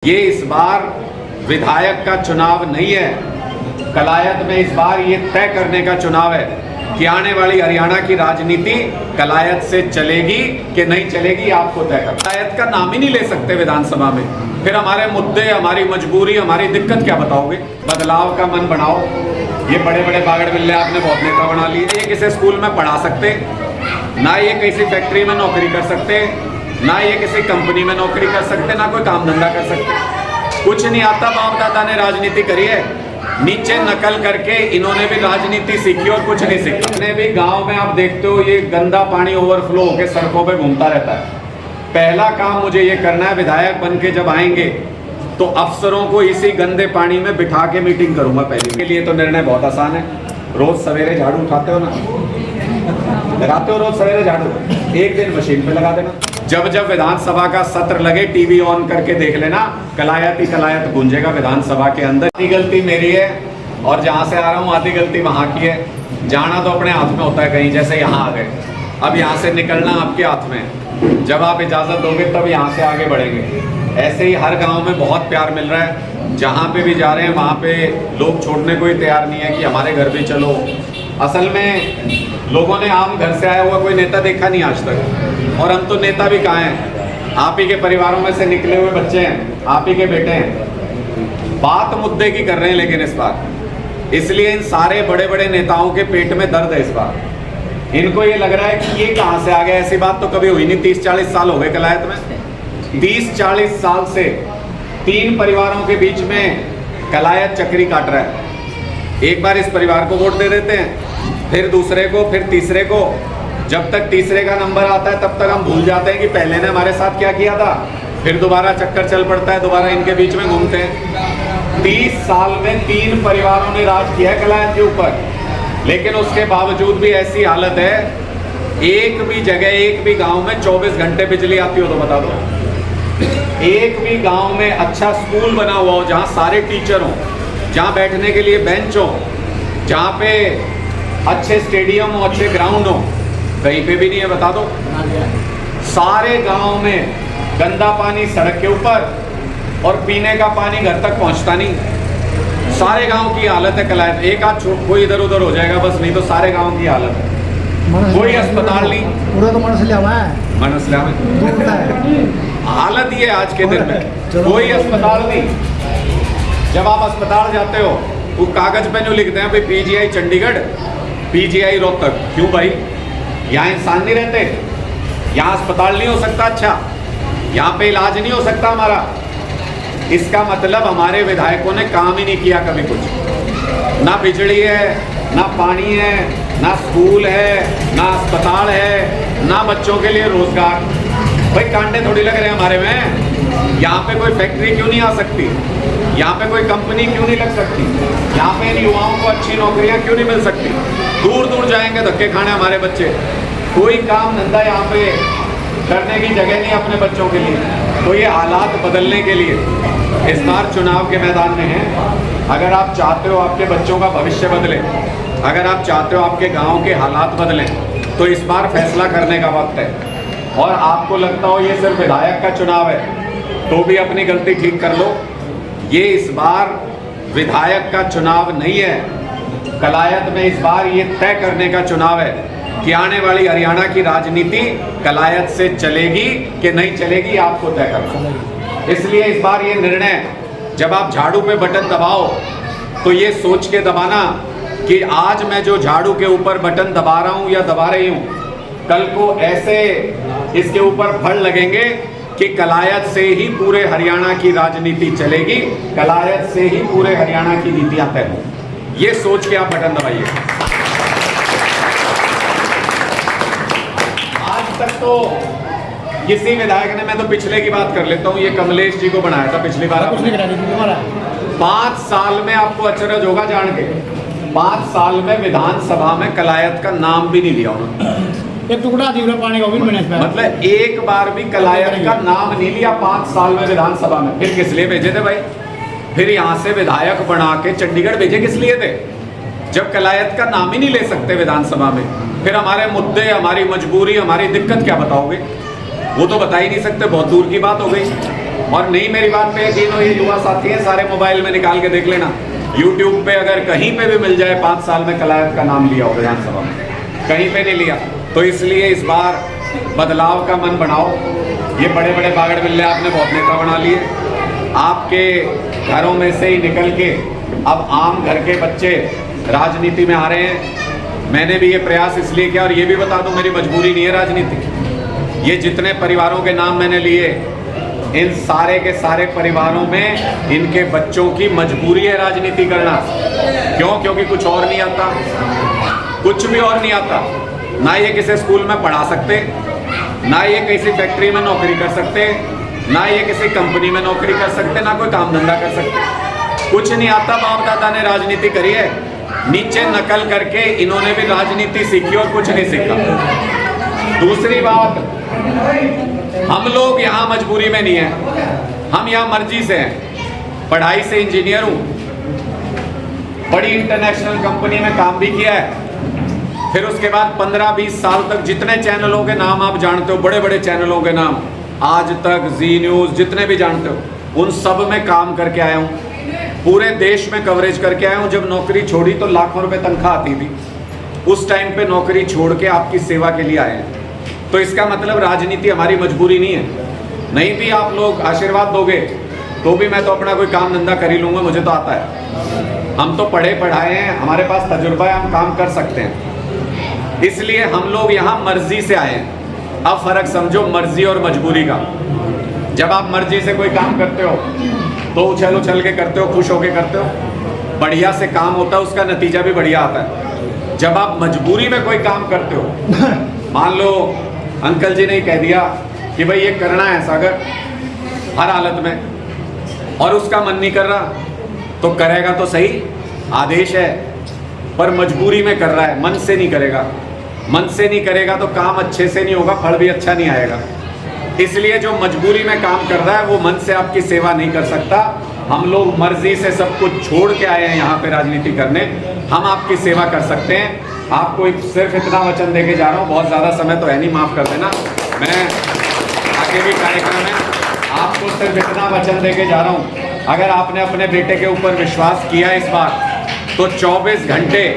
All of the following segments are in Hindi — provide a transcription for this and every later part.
ये इस बार विधायक का चुनाव नहीं है, कलायत में इस बार ये तय करने का चुनाव है कि आने वाली हरियाणा की राजनीति कलायत से चलेगी कि नहीं चलेगी, आपको तय करना। कलायत का नाम ही नहीं ले सकते विधानसभा में, फिर हमारे मुद्दे, हमारी मजबूरी, हमारी दिक्कत क्या बताओगे। बदलाव का मन बनाओ। ये बड़े बड़े बागड़ बिल्ले आपने बहुत नेता बना लिए। ये किसी स्कूल में पढ़ा सकते, ना ये किसी फैक्ट्री में नौकरी कर सकते, ना ये किसी कंपनी में नौकरी कर सकते, ना कोई काम धंधा कर सकते। कुछ नहीं आता। बाप दादा ने राजनीति करी है, नीचे नकल करके इन्होंने भी राजनीति सीखी और कुछ नहीं सीखा। अपने भी गांव में आप देखते हो ये गंदा पानी ओवरफ्लो होकर सड़कों पे घूमता रहता है। पहला काम मुझे ये करना है, विधायक बन के जब आएंगे तो अफसरों को इसी गंदे पानी में बिठा के मीटिंग करूंगा। पहले के लिए तो निर्णय बहुत आसान है। रोज सवेरे झाड़ू उठाते हो ना, लगाते हो रोज सवेरे झाड़ू, एक दिन मशीन पे लगा देना। जब जब विधानसभा का सत्र लगे टीवी ऑन करके देख लेना, कलायत ही कलायत गूंजेगा विधानसभा के अंदर। आधी गलती मेरी है और जहां से आ रहा हूं आधी गलती वहां की है। जाना तो अपने हाथ में होता है, कहीं जैसे यहाँ आ गए, अब यहाँ से निकलना आपके हाथ में है। जब आप इजाजत दोगे तब यहाँ से आगे बढ़ेंगे। ऐसे ही हर गांव में बहुत प्यार मिल रहा है। जहाँ पे भी जा रहे हैं वहाँ पे लोग छोड़ने को ही तैयार नहीं है कि हमारे घर भी चलो। असल में लोगों ने आम घर से आया हुआ कोई नेता देखा नहीं आज तक, और हम तो नेता भी कहाँ हैं, आप ही के परिवारों में से निकले हुए बच्चे हैं, आप ही के बेटे हैं। बात मुद्दे की कर रहे हैं लेकिन इस बार, इसलिए इन सारे बड़े बड़े नेताओं के पेट में दर्द है इस बार। इनको ये लग रहा है कि ये कहाँ से आ गया, ऐसी बात तो कभी हुई नहीं। 30-40 साल हो गए कलायत में, 30-40 साल से 3 परिवारों के बीच में कलायत चक्री काट रहा है। एक बार इस परिवार को वोट दे देते हैं, फिर दूसरे को, फिर तीसरे को। जब तक तीसरे का नंबर आता है तब तक हम भूल जाते हैं कि पहले ने हमारे साथ क्या किया था। फिर दोबारा चक्कर चल पड़ता है, दोबारा इनके बीच में घूमते हैं। 30 साल में 3 परिवारों ने राज किया है कलायत के ऊपर, लेकिन उसके बावजूद भी ऐसी हालत है, एक भी जगह, एक भी गांव में 24 घंटे बिजली आती हो तो बता दो। एक भी गांव में अच्छा स्कूल बना हुआ हो जहां सारे टीचर हों, जहां बैठने के लिए बेंच हो, जहां पे अच्छे स्टेडियम हो, अच्छे ग्राउंड हो, कहीं पे भी नहीं है, बता दो। सारे गांव में गंदा पानी सड़क के ऊपर और पीने का पानी घर तक पहुंचता नहीं। सारे गांव की हालत है कलायत। एक आध कोई इधर उधर हो जाएगा बस, नहीं तो सारे गांव की हालत है। कोई अस्पताल नहीं, पूरा तो मनसलिया है, मनसलिया में हालत ये आज के दिन में कोई अस्पताल नहीं। जब आप अस्पताल जाते हो वो कागज पे जो लिखते हैं भाई पीजीआई चंडीगढ़, पीजीआई रोहतक। क्यों भाई, यहाँ इंसान नहीं रहते, यहाँ अस्पताल नहीं हो सकता, अच्छा यहाँ पे इलाज नहीं हो सकता हमारा। इसका मतलब हमारे विधायकों ने काम ही नहीं किया कभी कुछ। ना बिजली है, ना पानी है, ना स्कूल है, ना अस्पताल है, ना बच्चों के लिए रोजगार। भाई कांटे थोड़ी लग रहे हैं हमारे में। यहाँ पे कोई फैक्ट्री क्यों नहीं आ सकती, यहाँ पे कोई कंपनी क्यों नहीं लग सकती, यहाँ पे इन युवाओं को अच्छी नौकरियाँ क्यों नहीं मिल सकती। दूर दूर जाएंगे धक्के खाने हमारे बच्चे, कोई काम धंधा यहाँ पे करने की जगह नहीं अपने बच्चों के लिए। तो ये हालात बदलने के लिए इस बार चुनाव के मैदान में हैं। अगर आप चाहते हो आपके बच्चों का भविष्य बदले, अगर आप चाहते हो आपके गांव के हालात बदलें, तो इस बार फैसला करने का वक्त है। और आपको लगता हो ये सिर्फ विधायक का चुनाव है तो भी अपनी गलती ठीक कर लो। ये इस बार विधायक का चुनाव नहीं है, कलायत में इस बार ये तय करने का चुनाव है कि आने वाली हरियाणा की राजनीति कलायत से चलेगी कि नहीं चलेगी, आपको तय करना। इसलिए इस बार ये निर्णय, जब आप झाड़ू पे बटन दबाओ तो ये सोच के दबाना कि आज मैं जो झाड़ू के ऊपर बटन दबा रहा हूं या दबा रही हूं, कल को ऐसे इसके ऊपर फल लगेंगे कि कलायत से ही पूरे हरियाणा की राजनीति चलेगी, कलायत से ही पूरे हरियाणा की नीतियां तय हों। ये सोच के आप बटन दबाइए। आज तक तो किसी विधायक ने, मैं तो पिछले की बात कर लेता हूँ, ये कमलेश जी को बनाया था पिछली बार। 5 साल में आपको अचरज होगा जान के, 5 साल में विधानसभा में कलायत का नाम भी नहीं लिया उन्होंने। एक टुकड़ा पानी का मतलब एक बार भी कलायत का नाम नहीं लिया 5 साल में विधानसभा में। फिर किस लिए भेजे थे भाई, फिर यहाँ से विधायक बना के चंडीगढ़ भेजे किस लिए थे, जब कलायत का नाम ही नहीं ले सकते विधानसभा में। फिर हमारे मुद्दे, हमारी मजबूरी, हमारी दिक्कत क्या बताओगे, वो तो बता ही नहीं सकते, बहुत दूर की बात हो गई। और नहीं मेरी बात पे यकीन हो, ये युवा साथी हैं, सारे मोबाइल में निकाल के देख लेना, यूट्यूब पे अगर कहीं पे भी मिल जाए 5 साल में कलायत का नाम लिया हो विधानसभा में, कहीं पे नहीं लिया। तो इसलिए इस बार बदलाव का मन बनाओ। ये बड़े बड़े बागड़ बिल्ले आपने बहुत नेता बना लिए, आपके घरों में से ही निकल के अब आम घर के बच्चे राजनीति में आ रहे हैं। मैंने भी ये प्रयास इसलिए किया, और ये भी बता दूं मेरी मजबूरी नहीं है राजनीति। ये जितने परिवारों के नाम मैंने लिए, इन सारे के सारे परिवारों में इनके बच्चों की मजबूरी है राजनीति करना। क्यों? क्योंकि कुछ और नहीं आता, कुछ भी और नहीं आता। ना ये किसी स्कूल में पढ़ा सकते, ना ये किसी फैक्ट्री में नौकरी कर सकते, ना ये किसी कंपनी में नौकरी कर सकते, ना कोई काम धंधा कर सकते। कुछ नहीं आता। बाप दादा ने राजनीति करी है, नीचे नकल करके इन्होंने भी राजनीति सीखी और कुछ नहीं सीखा। दूसरी बात, हम लोग यहाँ मजबूरी में नहीं है, हम यहाँ मर्जी से हैं। पढ़ाई से इंजीनियर हूँ, बड़ी इंटरनेशनल कंपनी में काम भी किया है। फिर उसके बाद 15-20 साल तक जितने चैनलों के नाम आप जानते हो, बड़े बड़े चैनलों के नाम, आज तक, जी न्यूज़, जितने भी जानते हो, उन सब में काम करके आया हूँ। पूरे देश में कवरेज करके आया हूँ। जब नौकरी छोड़ी तो लाखों रुपए तनख्वाह आती थी, उस टाइम पे नौकरी छोड़ के आपकी सेवा के लिए आए हैं। तो इसका मतलब राजनीति हमारी मजबूरी नहीं है। नहीं भी आप लोग आशीर्वाद दोगे तो भी मैं तो अपना कोई काम धंधा कर ही लूँगा, मुझे तो आता है। हम तो पढ़े पढ़ाए हैं, हमारे पास तजुर्बा है, हम काम कर सकते हैं। इसलिए हम लोग यहाँ मर्जी से आए हैं। अब फ़र्क समझो मर्जी और मजबूरी का। जब आप मर्जी से कोई काम करते हो तो उछल उछल के करते हो, खुश होके करते हो, बढ़िया से काम होता है, उसका नतीजा भी बढ़िया आता है। जब आप मजबूरी में कोई काम करते हो, मान लो अंकल जी ने ही कह दिया कि भाई ये करना है सागर हर हालत में, और उसका मन नहीं कर रहा, तो करेगा तो सही, आदेश है, पर मजबूरी में कर रहा है, मन से नहीं करेगा। मन से नहीं करेगा तो काम अच्छे से नहीं होगा, फल भी अच्छा नहीं आएगा। इसलिए जो मजबूरी में काम कर रहा है वो मन से आपकी सेवा नहीं कर सकता। हम लोग मर्जी से सब कुछ छोड़ के आए हैं यहाँ पे राजनीति करने, हम आपकी सेवा कर सकते हैं। आपको सिर्फ इतना वचन देके जा रहा हूँ, बहुत ज़्यादा समय तो है नहीं, माफ़ कर देना। मैं आगे भी कार्यक्रम है, आपको सिर्फ इतना वचन देके जा रहा हूँ, अगर आपने अपने बेटे के ऊपर विश्वास किया इस बार, तो 24 घंटे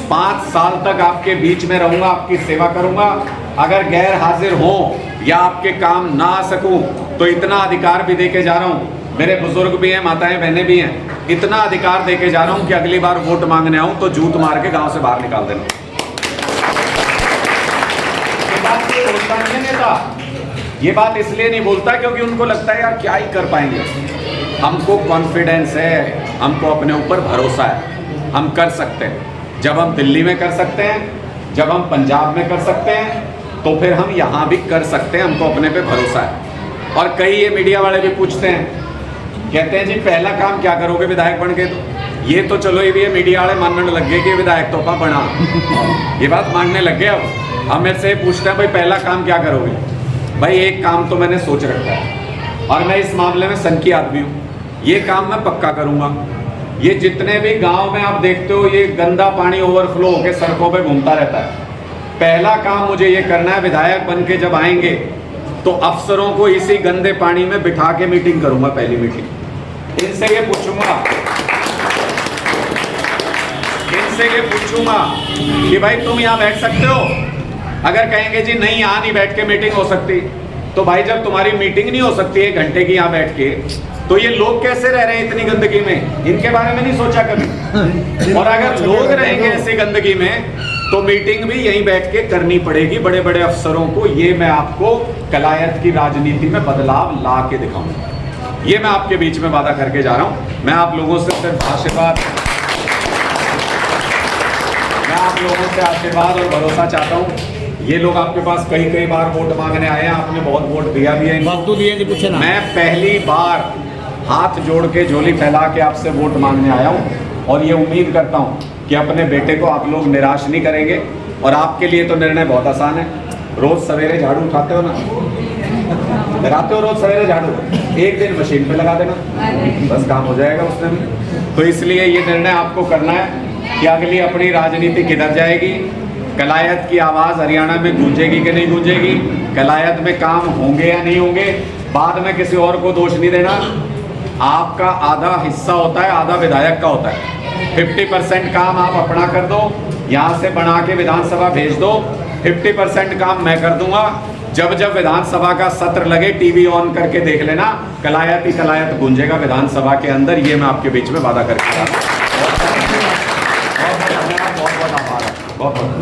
5 साल तक आपके बीच में रहूँगा, आपकी सेवा करूँगा। अगर गैर हाजिर हो या आपके काम ना आ सकूँ तो इतना अधिकार भी देके जा रहा हूँ, मेरे बुजुर्ग भी हैं, माताएं बहनें भी हैं, इतना अधिकार देके जा रहा हूँ कि अगली बार वोट मांगने आऊँ तो जूत मार के गांव से बाहर निकाल देना। ये बात ये बोलता नहीं है नेता, ये बात इसलिए नहीं बोलता क्योंकि उनको लगता है यार क्या ही कर पाएंगे। हमको कॉन्फिडेंस है, हमको अपने ऊपर भरोसा है, हम कर सकते हैं। जब हम दिल्ली में कर सकते हैं, जब हम पंजाब में कर सकते हैं, तो फिर हम यहाँ भी कर सकते हैं, हमको अपने पे भरोसा है। और कई ये मीडिया वाले भी पूछते हैं, कहते हैं जी पहला काम क्या करोगे विधायक बन के? तो ये तो चलो ये भी मीडिया वाले मानने लग गए कि विधायक तो पा बना, ये बात मानने लग गए। अब मेरे से पूछते हैं भाई पहला काम क्या करोगे? भाई एक काम तो मैंने सोच रखा है, और मैं इस मामले में सन की आदमी हूँ, ये काम मैं पक्का करूँगा। ये जितने भी गांव में आप देखते हो ये गंदा पानी ओवरफ्लो होकर सड़कों पे घूमता रहता है, पहला काम मुझे ये करना है, विधायक बन के जब आएंगे तो अफसरों को इसी गंदे पानी में बिठा के मीटिंग करूंगा। पहली मीटिंग इनसे ये पूछूंगा कि भाई तुम यहाँ बैठ सकते हो? अगर कहेंगे जी नहीं यहाँ नहीं बैठ के मीटिंग हो सकती, तो भाई जब तुम्हारी मीटिंग नहीं हो सकती 1 घंटे की यहाँ बैठ के, तो ये लोग कैसे रह रहे हैं इतनी गंदगी में? इनके बारे में नहीं सोचा कभी। और अगर लोग रहेंगे ऐसी गंदगी में तो मीटिंग भी यहीं बैठ के करनी पड़ेगी बड़े बड़े अफसरों को। ये मैं आपको कलायत की राजनीति में बदलाव ला के दिखाऊंगा, ये मैं आपके बीच में वादा करके जा रहा हूं। मैं आप लोगों से सिर्फ आशीर्वाद, मैं आप लोगों से आशीर्वाद और भरोसा चाहता हूं। ये लोग आपके पास कई बार वोट मांगने आए हैं, आपने बहुत वोट दिया भी है। मैं पहली बार हाथ जोड़ के झोली फैला के आपसे वोट मांगने आया हूं, और ये उम्मीद करता हूं कि अपने बेटे को आप लोग निराश नहीं करेंगे। और आपके लिए तो निर्णय बहुत आसान है, रोज सवेरे झाड़ू उठाते हो ना, लगाते हो रोज सवेरे झाड़ू, एक दिन मशीन पे लगा देना, बस काम हो जाएगा उसमें भी। तो इसलिए ये निर्णय आपको करना है कि अगली अपनी राजनीति किधर जाएगी, कलायत की आवाज़ हरियाणा में गूंजेगी कि नहीं गूंजेगी, कलायत में काम होंगे या नहीं होंगे, बाद में किसी और को दोष नहीं देना। आपका आधा हिस्सा होता है, आधा विधायक का होता है। 50% काम आप अपना कर दो, यहाँ से बना के विधानसभा भेज दो, 50% काम मैं कर दूंगा। जब जब विधानसभा का सत्र लगे टीवी ऑन करके देख लेना, कलायत ही कलायत गूंजेगा विधानसभा के अंदर। ये मैं आपके बीच में वादा करके बहुत बहुत आभार है, बहुत बहुत